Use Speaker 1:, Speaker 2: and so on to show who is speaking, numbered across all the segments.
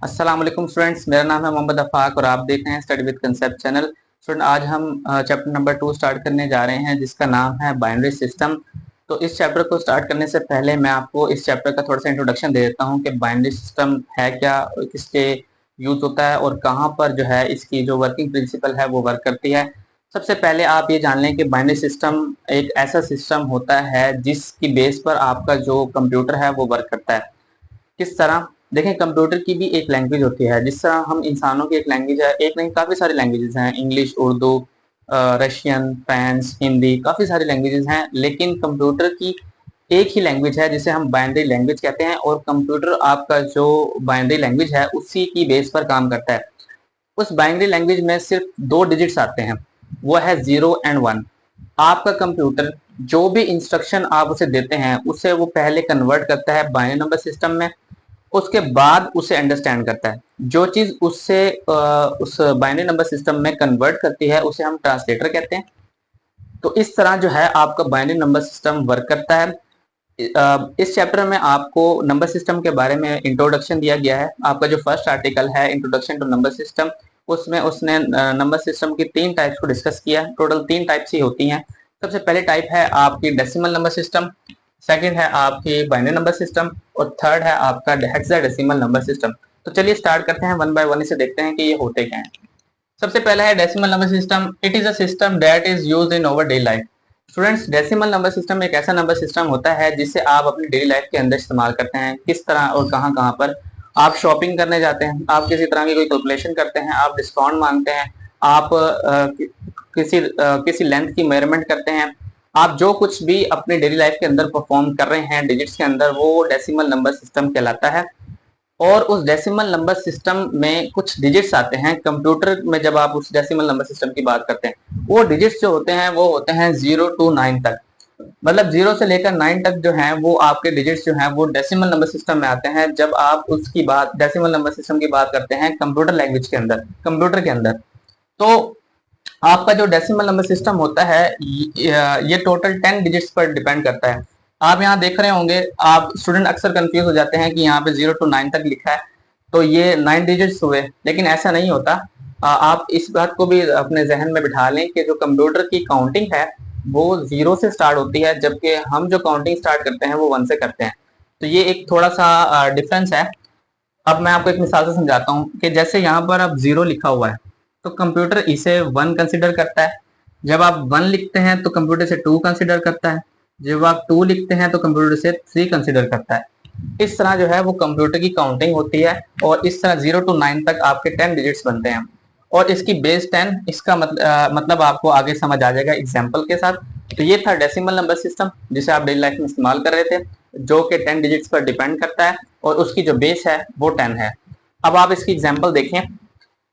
Speaker 1: अस्सलाम वालेकुम स्टूडेंट्स, मेरा नाम है मोहम्मद अफाक और आप देख रहे हैं study with concept channel. Student, आज हम चैप्टर नंबर 2 स्टार्ट करने जा रहे हैं जिसका नाम है बाइनरी सिस्टम। तो इस चैप्टर को स्टार्ट करने से पहले मैं आपको इस चैप्टर का थोड़ा सा इंट्रोडक्शन दे देता हूँ कि बाइनरी सिस्टम है क्या, किसके यूज होता है और कहाँ पर जो है इसकी जो वर्किंग प्रिंसिपल है वो वर्क करती है। सबसे पहले आप ये जान लें कि बाइनरी सिस्टम एक ऐसा सिस्टम होता है जिसकी बेस पर आपका जो कंप्यूटर है वो वर्क करता है। किस तरह? देखें, कंप्यूटर की भी एक लैंग्वेज होती है। जिस तरह हम इंसानों की एक लैंग्वेज है, एक नहीं काफ़ी सारी लैंग्वेजेस हैं, English, Urdu, Russian, French, Hindi, काफ़ी सारी लैंग्वेजेस हैं। लेकिन कंप्यूटर की एक ही लैंग्वेज है जिसे हम बाइनरी लैंग्वेज कहते हैं और कंप्यूटर आपका जो बाइनरी लैंग्वेज है उसी की बेस पर काम करता है। उस बाइनरी लैंग्वेज में सिर्फ दो डिजिट्स आते हैं, वो है 0 और 1। आपका कंप्यूटर जो भी इंस्ट्रक्शन आप उसे देते हैं उसे वो पहले कन्वर्ट करता है बाइनरी नंबर सिस्टम में, उसके बाद उसे अंडरस्टैंड करता है। जो चीज उससे उस बाइनरी नंबर सिस्टम में कन्वर्ट करती है उसे हम ट्रांसलेटर कहते हैं। तो इस तरह जो है आपका बाइनरी नंबर सिस्टम वर्क करता है। इस चैप्टर में आपको नंबर सिस्टम के बारे में इंट्रोडक्शन दिया गया है। आपका जो फर्स्ट आर्टिकल है इंट्रोडक्शन टू नंबर सिस्टम, उसमें उसने नंबर सिस्टम की 3 टाइप्स को डिस्कस किया है। टोटल 3 टाइप्स ही होती हैं। सबसे पहले टाइप है आपकी डेसिमल नंबर सिस्टम, सेकंड है आपकी बाइनरी नंबर सिस्टम और थर्ड है आपका हेक्साडेसिमल नंबर सिस्टम। तो चलिए स्टार्ट करते हैं, वन बाय वन इसे देखते हैं कि ये होते क्या हैं। सबसे पहला है decimal number system. It is a system that is used in our daily life. Students, decimal number system एक ऐसा नंबर सिस्टम होता है जिसे आप अपनी डेली लाइफ के अंदर इस्तेमाल करते हैं। किस तरह और कहां कहां पर? आप शॉपिंग करने जाते हैं, आप किसी तरह की कोई कैलकुलेशन करते हैं, आप डिस्काउंट मांगते हैं, आप किसी लेंथ की मेजरमेंट करते हैं। आप जो कुछ भी अपनी डेली लाइफ के अंदर परफॉर्म कर रहे हैं डिजिट्स के अंदर, वो डेसिमल नंबर सिस्टम कहलाता है। और उस डेसिमल नंबर सिस्टम में कुछ डिजिट्स आते हैं। कंप्यूटर में जब आप उस डेसिमल नंबर सिस्टम की बात करते हैं, वो डिजिट्स जो होते हैं वो होते हैं 0 to 9 तक। मतलब 0 से लेकर 9 तक जो है वो आपके डिजिट्स जो हैं वो डेसिमल नंबर सिस्टम में आते हैं। जब आप उसकी बात डेसिमल नंबर सिस्टम की बात करते हैं कंप्यूटर लैंग्वेज के अंदर, कंप्यूटर के अंदर, तो आपका जो डेसिमल नंबर सिस्टम होता है ये टोटल 10 डिजिट्स पर डिपेंड करता है। आप यहाँ देख रहे होंगे, आप स्टूडेंट अक्सर कंफ्यूज हो जाते हैं कि यहाँ पे 0 to 9 तक लिखा है तो ये 9 डिजिट्स हुए, लेकिन ऐसा नहीं होता। आप इस बात को भी अपने जहन में बिठा लें कि जो कंप्यूटर की काउंटिंग है वो 0 से स्टार्ट होती है, जबकि हम जो काउंटिंग स्टार्ट करते हैं वो 1 से करते हैं। तो ये एक थोड़ा सा डिफरेंस है। अब मैं आपको एक मिसाल से समझाता हूँ कि जैसे यहाँ पर अब 0 लिखा हुआ है तो कंप्यूटर इसे 1 कंसिडर करता है। जब आप 1 लिखते हैं तो कंप्यूटर से 2 कंसिडर करता है। जब आप 2 लिखते हैं तो कंप्यूटर से 3 कंसिडर करता है। इस तरह जो है वो कंप्यूटर की काउंटिंग होती है और इस तरह 0 to 9 तक आपके 10 डिजिट्स बनते हैं। और इसकी बेस 10, इसका मतलब आपको आगे समझ आ जाएगा एग्जाम्पल के साथ। तो ये था डेसिमल नंबर सिस्टम जिसे आप डेली लाइफ में इस्तेमाल कर रहे थे, जो कि 10 डिजिट्स पर डिपेंड करता है और उसकी जो बेस है वो 10 है। अब आप इसकी एग्जाम्पल देखें।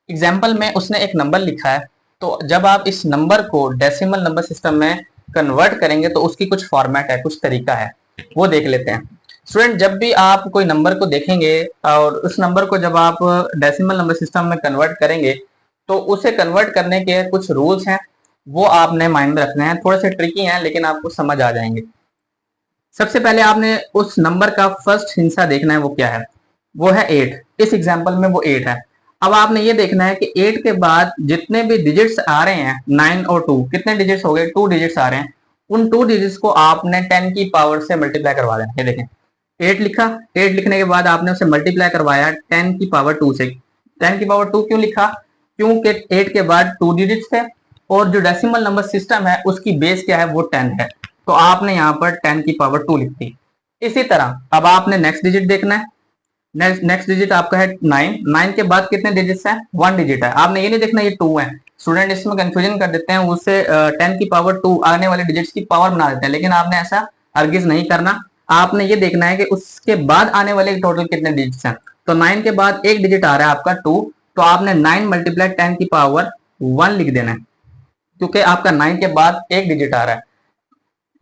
Speaker 1: एग्जाम्पल में उसने एक नंबर लिखा है, तो जब आप इस नंबर को डेसिमल नंबर सिस्टम में कन्वर्ट करेंगे तो उसकी कुछ फॉर्मेट है, कुछ तरीका है, वो देख लेते हैं। स्टूडेंट, जब भी आप कोई नंबर को देखेंगे और उस नंबर को जब आप डेसिमल नंबर सिस्टम में कन्वर्ट करेंगे तो उसे कन्वर्ट करने के कुछ रूल्स हैं, वो आपने माइंड में रखने हैं। थोड़े से ट्रिकी हैं लेकिन आपको समझ आ जाएंगे। सबसे पहले आपने उस नंबर का फर्स्ट हिस्सा देखना है, वो क्या है? वो है 8। इस एग्जाम्पल में वो 8 है। अब आपने ये देखना है कि 8 के बाद जितने भी डिजिट्स आ रहे हैं, 9 और 2, कितने डिजिट्स हो गए? 2 डिजिट्स आ रहे हैं। उन 2 डिजिट्स को आपने 10 की पावर से मल्टीप्लाई करवा देना। ये देखें, 8 लिखा, 8 लिखने के बाद आपने उसे मल्टीप्लाई करवाया 10 की पावर 2 से। 10 की पावर 2 क्यों लिखा? क्योंकि 8 के बाद 2 डिजिट्स थे और जो डेसिमल नंबर सिस्टम है उसकी बेस क्या है? वो 10 है। तो आपने यहाँ पर 10 की पावर 2 लिख दी। इसी तरह अब आपने नेक्स्ट डिजिट देखना है। नेक्स्ट डिजिट आपका है 9। 9 के बाद कितने डिजिट्स हैं? 1 डिजिट है। आपने ये नहीं देखना ये 2 है। स्टूडेंट इसमें कंफ्यूजन कर देते हैं, उससे 10 की पावर 2 आने वाले डिजिट्स की पावर बना देते हैं, लेकिन आपने ऐसा हरगिज नहीं करना। आपने ये देखना है कि उसके बाद आने वाले टोटल कितने डिजिट्स हैं। तो 9 के बाद एक डिजिट आ रहा है आपका 2, तो आपने 9 मल्टीप्लाई 10 की पावर 1 लिख देना है, क्योंकि आपका 9 के बाद एक डिजिट आ रहा है।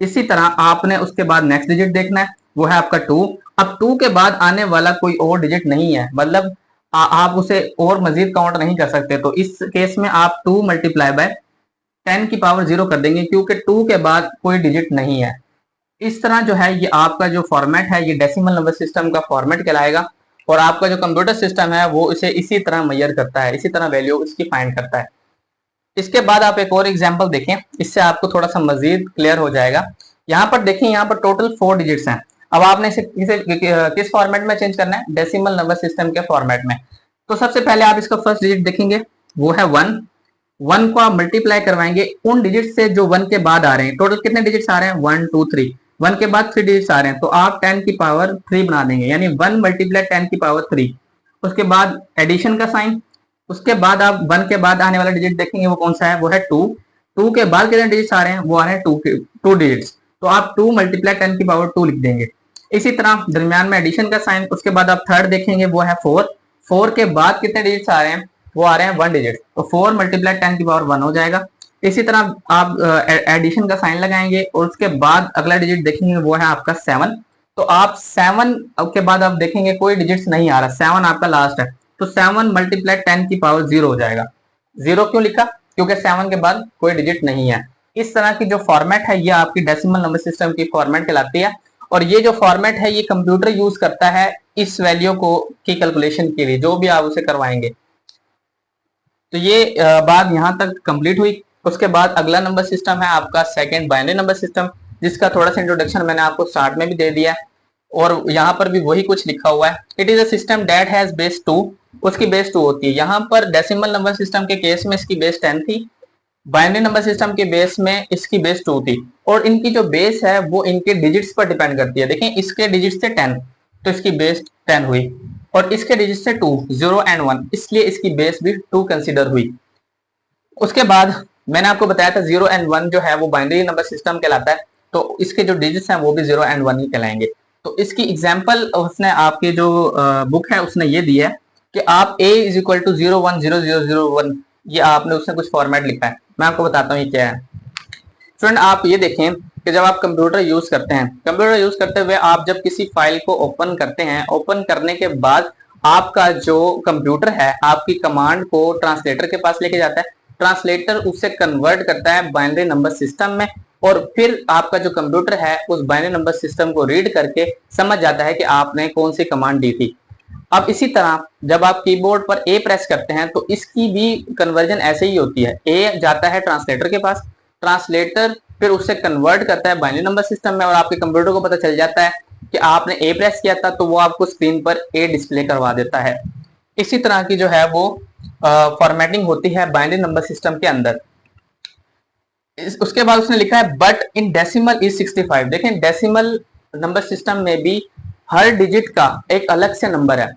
Speaker 1: इसी तरह आपने उसके बाद नेक्स्ट डिजिट देखना है, वो है आपका 2। अब 2 के बाद आने वाला कोई और डिजिट नहीं है, मतलब आप उसे और मजीद काउंट नहीं कर सकते। तो इस केस में आप 2 मल्टीप्लाई बाय 10 की पावर 0 कर देंगे, क्योंकि 2 के बाद कोई डिजिट नहीं है। इस तरह जो है ये आपका जो फॉर्मेट है ये डेसिमल नंबर सिस्टम का फॉर्मेट कहलाएगा। और आपका जो कंप्यूटर सिस्टम है वो इसे इसी तरह मेजर करता है, इसी तरह वैल्यू इसकी फाइंड करता है। इसके बाद आप एक और एग्जांपल देखें, इससे आपको थोड़ा सा मजीद क्लियर हो जाएगा। यहाँ पर देखें, यहाँ पर टोटल 4 डिजिट्स हैं। अब आपने इसे किस फॉर्मेट में चेंज करना है? डेसिमल नंबर सिस्टम के फॉर्मेट में। तो सबसे पहले आप इसका फर्स्ट डिजिट देखेंगे, वो है 1। 1 को आप मल्टीप्लाई करवाएंगे उन डिजिट से जो 1 के बाद आ रहे हैं। टोटल कितने डिजिट्स आ रहे हैं? 1 2 3। 1 के बाद 3 डिजिट्स आ रहे हैं, तो आप 10 की पावर 3 बना देंगे, यानी 1 मल्टीप्लाई 10 की पावर 3। उसके बाद एडिशन का साइन। उसके बाद आप 1 के बाद आने वाला डिजिट देखेंगे, वो कौन सा है? वो है 2। 2 के बाद कितने डिजिट्स आ रहे हैं? वो आ रहे हैं 2 डिजिट्स, तो आप 2 मल्टीप्लाई 10 की पावर 2 लिख देंगे। इसी तरह दरमियान में एडिशन का साइन। उसके बाद आप थर्ड देखेंगे, वो है 4। 4 के बाद कितने डिजिट्स आ रहे हैं? वो आ रहे हैं 1 डिजिट, तो 4 मल्टीप्लाई 10 की पावर 1 हो जाएगा। इसी तरह आप एडिशन का साइन लगाएंगे और उसके बाद अगला डिजिट देखेंगे, वो है आपका 7। तो आप 7 के बाद आप देखेंगे कोई डिजिट्स नहीं आ रहा, 7 आपका लास्ट है, तो 7 मल्टीप्लाई 10 की पावर 0 हो जाएगा। 0 क्यों लिखा? क्योंकि 7 के बाद कोई डिजिट नहीं है। इस तरह की जो फॉर्मेट है ये आपकी डेसिमल नंबर सिस्टम की फॉर्मेट कहलाती है, और ये जो फॉर्मेट है ये कंप्यूटर यूज करता है इस वैल्यू को की कैलकुलेशन के लिए, जो भी आप उसे करवाएंगे। तो ये बात यहाँ तक कंप्लीट हुई। उसके बाद अगला नंबर सिस्टम है आपका सेकंड बाइनरी नंबर सिस्टम, जिसका थोड़ा सा इंट्रोडक्शन मैंने आपको स्टार्ट में भी दे दिया है, और यहाँ पर भी वही कुछ लिखा हुआ है। It is a system that has base 2। उसकी बेस 2 होती है। यहाँ पर डेसिमल नंबर सिस्टम के केस में इसकी बेस 10 थी, बाइनरी नंबर सिस्टम के बेस में इसकी बेस 2 थी, और इनकी जो बेस है वो इनके डिजिट्स पर डिपेंड करती है। देखें, इसके डिजिट से 10, तो इसकी बेस 10 हुई, और इसके डिजिट से 2, 0 एंड 1, इसलिए इसकी बेस भी 2 कंसिडर हुई। उसके बाद मैंने आपको बताया था 0 एंड 1 जो है वो बाइनरी नंबर सिस्टम कहलाता है, तो इसके जो डिजिट्स हैं वो भी 0 एंड 1 ही कहलाएंगे। तो इसकी एग्जांपल उसने आपके जो बुक है उसने ये दी है कि आप a इज इक्वल टू 0 1 0 0 0 1, ये आपने उसने कुछ फॉर्मेट लिखा है। मैं आपको बताता हूँ ये क्या है। स्टूडेंट आप ये देखें कि जब आप कंप्यूटर यूज करते हैं, कंप्यूटर यूज करते हुए आप जब किसी फाइल को ओपन करते हैं, ओपन करने के बाद आपका जो कंप्यूटर है आपकी कमांड को ट्रांसलेटर के पास लेके जाता है, ट्रांसलेटर उसे कन्वर्ट करता है बाइनरी नंबर सिस्टम में, और फिर आपका जो कंप्यूटर है उस बाइनरी नंबर सिस्टम को रीड करके समझ जाता है कि आपने कौन सी कमांड दी थी। अब इसी तरह जब आप कीबोर्ड पर ए प्रेस करते हैं तो इसकी भी कन्वर्जन ऐसे ही होती है। ए जाता है ट्रांसलेटर के पास, ट्रांसलेटर फिर उससे कन्वर्ट करता है बाइनरी नंबर सिस्टम में, और आपके कंप्यूटर को पता चल जाता है कि आपने ए प्रेस किया था, तो वो आपको स्क्रीन पर ए डिस्प्ले करवा देता है। इसी तरह की जो है वो फॉर्मेटिंग होती है बाइनरी नंबर सिस्टम के अंदर। उसके बाद उसने लिखा है बट इन डेसिमल इज 65। देखें, डेसिमल नंबर सिस्टम में भी हर डिजिट का एक अलग से नंबर है।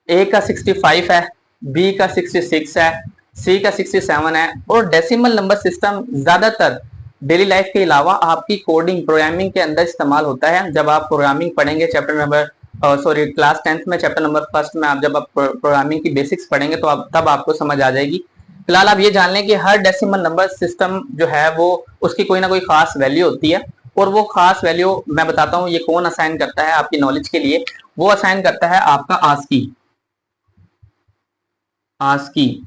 Speaker 1: ए का 65 है, बी का 66 है, सी का 67 है, और डेसिमल नंबर सिस्टम ज्यादातर डेली लाइफ के अलावा आपकी कोडिंग प्रोग्रामिंग के अंदर इस्तेमाल होता है। जब आप प्रोग्रामिंग पढ़ेंगे चैप्टर नंबर क्लास 10th में चैप्टर नंबर 1 में, आप जब आप प्रोग्रामिंग की बेसिक्स पढ़ेंगे तो तब आपको समझ आ जाएगी। फिलहाल आप ये जान लें कि हर डेसिमल नंबर सिस्टम जो है वो उसकी कोई ना कोई खास वैल्यू होती है, और वो खास वैल्यू मैं बताता हूँ ये कौन असाइन करता है आपकी नॉलेज के लिए। वो असाइन करता है आपका आस्की। आस्की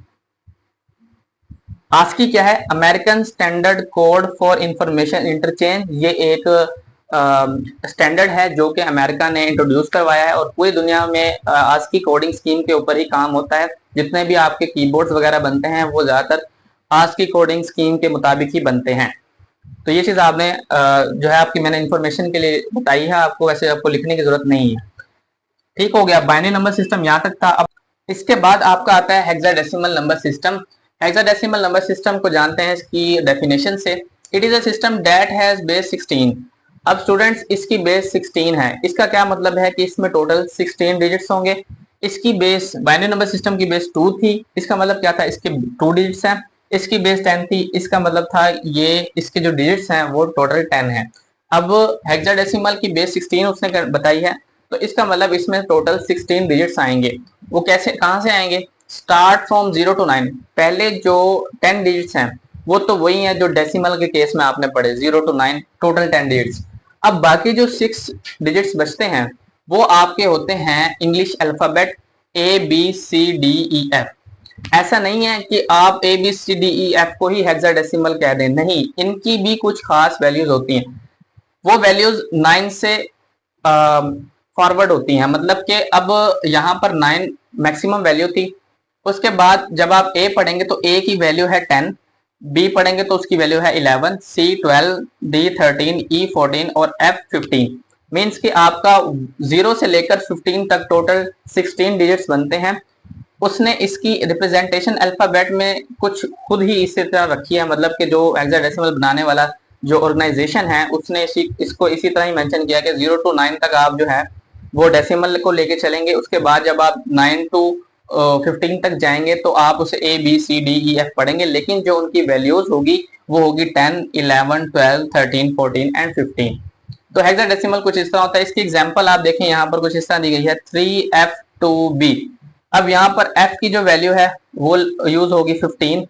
Speaker 1: आस्की क्या है? American standard code for information interchange. ये एक स्टैंडर्ड है जो कि अमेरिका ने इंट्रोड्यूस करवाया है, और पूरी दुनिया में आस्की कोडिंग स्कीम के ऊपर ही काम होता है। जितने भी आपके कीबोर्ड्स वगैरह बनते हैं वो ज्यादातर आस्की कोडिंग स्कीम के मुताबिक ही बनते हैं। तो ये चीज आपने जो है आपकी मैंने इंफॉर्मेशन के लिए बताई है, आपको वैसे आपको लिखने की जरूरत नहीं है। ठीक हो गया, बाइनरी नंबर सिस्टम यहाँ तक था। अब इसके बाद आपका आता है hexadecimal number system. Hexadecimal number system को जानते हैं इसकी डेफिनेशन से। It is a system that has base 16। अब स्टूडेंट्स इसकी बेस 16 है। इसका क्या मतलब है कि इसमें टोटल 16 डिजिट्स होंगे। इसकी बेस बाइनरी नंबर सिस्टम की बेस 2 थी, इसका मतलब क्या था? इसके 2 डिजिट्स हैं। इसकी बेस 10 थी, इसका मतलब था ये इसके जो डिजिट्स हैं वो टोटल 10 है। अब हेक्साडेसिमल की बेस 16 उसने बताई है, तो इसका मतलब इसमें टोटल 16 डिजिट्स आएंगे। वो कैसे, कहां से आएंगे? Start from 0 to 9। पहले जो 10 डिजिट्स हैं वो तो वही है जो डेसिमल के केस में आपने पढ़े, 0 to 9 टोटल 10 डिजिट्स। अब बाकी जो 6 डिजिट्स बचते हैं वो आपके होते हैं इंग्लिश अल्फाबेट ABCDEF। ऐसा नहीं है कि आप ABCDEF को ही हेक्साडेसिमल कह दें, नहीं, इनकी भी कुछ खास वैल्यूज होती हैं। वो वैल्यूज 9 से फॉरवर्ड होती हैं। मतलब कि अब यहाँ पर 9 मैक्सिमम वैल्यू थी, उसके बाद जब आप ए पढ़ेंगे तो ए की वैल्यू है 10, बी पढ़ेंगे तो उसकी वैल्यू है 11, सी 12, डी 13, ई 14 और एफ 15। मीन्स कि आपका 0 से लेकर 15 तक टोटल 16 डिजिट्स बनते हैं। उसने इसकी रिप्रेजेंटेशन अल्फाबेट में कुछ खुद ही इसी तरह रखी है, मतलब कि जो हेक्साडेसिमल बनाने वाला जो ऑर्गेनाइजेशन है उसने इसको इसी तरह ही मेंशन किया कि 0 to 9 तक आप जो है वो डेसिमल को लेके चलेंगे। उसके बाद जब आप 9 to 15 तक जाएंगे तो आप उसे A B C D E F पढ़ेंगे, लेकिन जो उनकी वैल्यूज होगी वो होगी 10, 11, 12, 13, 14 एंड 15। तो हेक्साडेसिमल कुछ इस तरह होता है। इसकी एग्जांपल आप देखें यहाँ पर कुछ इस तरह दी गई है 3F2B। अब यहाँ पर F की जो वैल्यू है वो यूज होगी 15,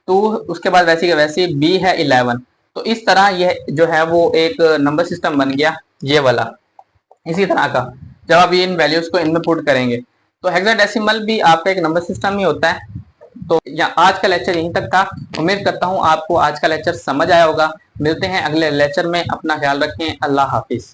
Speaker 1: 2 उसके बाद वैसी का वैसी, B है 11। तो इस तरह यह जो है वो एक नंबर सिस्टम बन गया ये वाला। इसी तरह का जब आप इन वैल्यूज को इनमें पुट करेंगे तो हेक्साडेसिमल भी आपका एक नंबर सिस्टम ही होता है। तो आज का लेक्चर यहीं तक था। उम्मीद करता हूँ आपको आज का लेक्चर समझ आया होगा। मिलते हैं अगले लेक्चर में, अपना ख्याल रखें, अल्लाह हाफिज।